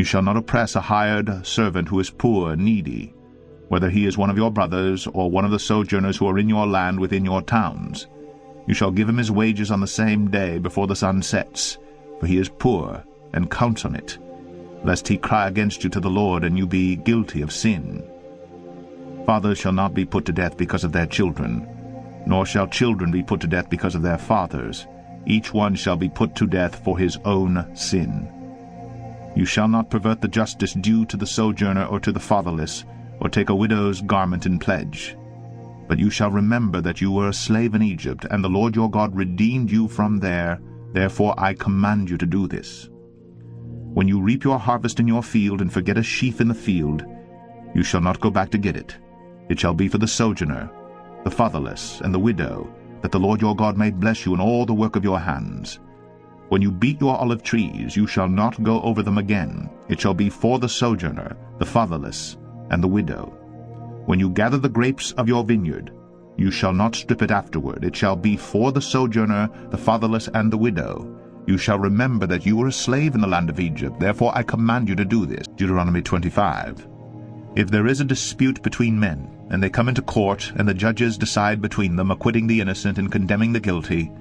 You shall not oppress a hired servant who is poor and needy, whether he is one of your brothers or one of the sojourners who are in your land within your towns. You shall give him his wages on the same day before the sun sets, for he is poor, and counts on it, lest he cry against you to the Lord, and you be guilty of sin. Fathers shall not be put to death because of their children, nor shall children be put to death because of their fathers. Each one shall be put to death for his own sin. You shall not pervert the justice due to the sojourner or to the fatherless, or take a widow's garment in pledge. But you shall remember that you were a slave in Egypt, and the Lord your God redeemed you from there. Therefore I command you to do this. When you reap your harvest in your field, and forget a sheaf in the field, you shall not go back to get it. It shall be for the sojourner, the fatherless, and the widow, that the Lord your God may bless you in all the work of your hands. When you beat your olive trees, you shall not go over them again. It shall be for the sojourner, the fatherless, and the widow. When you gather the grapes of your vineyard, you shall not strip it afterward. It shall be for the sojourner, the fatherless, and the widow. You shall remember that you were a slave in the land of Egypt. Therefore I command you to do this. Deuteronomy 25. If there is a dispute between men, and they come into court, and the judges decide between them, acquitting the innocent and condemning the guilty,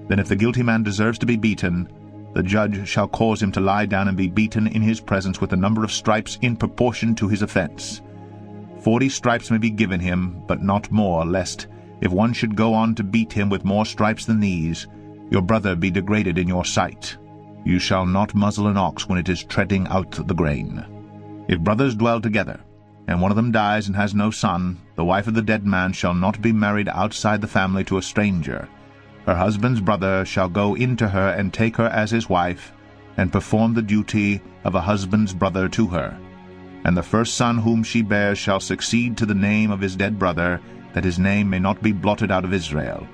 then if the guilty man deserves to be beaten, the judge shall cause him to lie down and be beaten in his presence with the number of stripes in proportion to his offense. 40 stripes may be given him, but not more, lest, if one should go on to beat him with more stripes than these, your brother be degraded in your sight. You shall not muzzle an ox when it is treading out the grain. If brothers dwell together, and one of them dies and has no son, the wife of the dead man shall not be married outside the family to a stranger. Her husband's brother shall go in to her and take her as his wife, and perform the duty of a husband's brother to her. And the first son whom she bears shall succeed to the name of his dead brother, that his name may not be blotted out of Israel.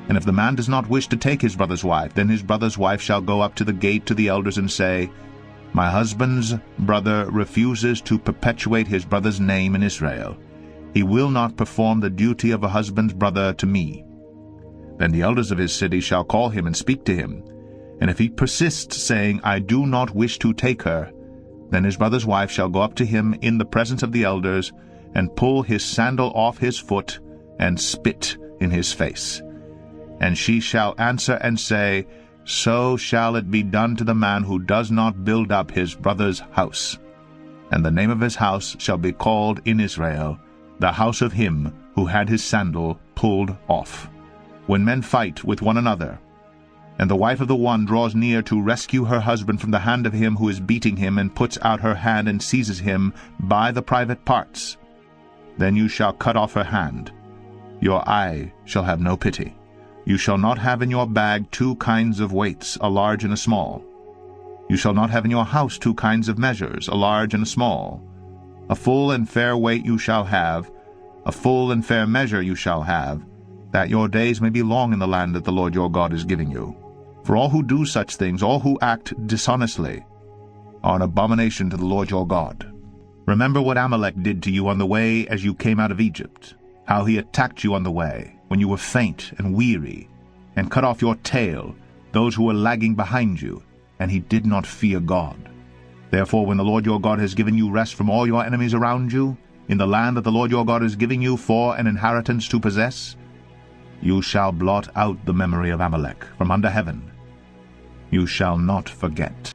And if the man does not wish to take his brother's wife, then his brother's wife shall go up to the gate to the elders and say, My husband's brother refuses to perpetuate his brother's name in Israel. He will not perform the duty of a husband's brother to me. Then the elders of his city shall call him and speak to him. And if he persists, saying, I do not wish to take her, then his brother's wife shall go up to him in the presence of the elders, and pull his sandal off his foot, and spit in his face. And she shall answer and say, So shall it be done to the man who does not build up his brother's house. And the name of his house shall be called in Israel, the house of him who had his sandal pulled off. When men fight with one another, and the wife of the one draws near to rescue her husband from the hand of him who is beating him, and puts out her hand and seizes him by the private parts, then you shall cut off her hand. Your eye shall have no pity. You shall not have in your bag 2 kinds of weights, a large and a small. You shall not have in your house 2 kinds of measures, a large and a small. A full and fair weight you shall have, a full and fair measure you shall have, that your days may be long in the land that the Lord your God is giving you. For all who do such things, all who act dishonestly, are an abomination to the Lord your God. Remember what Amalek did to you on the way as you came out of Egypt, how he attacked you on the way, when you were faint and weary, and cut off your tail, those who were lagging behind you, and he did not fear God. Therefore, when the Lord your God has given you rest from all your enemies around you, in the land that the Lord your God is giving you for an inheritance to possess, you shall blot out the memory of Amalek from under heaven. You shall not forget.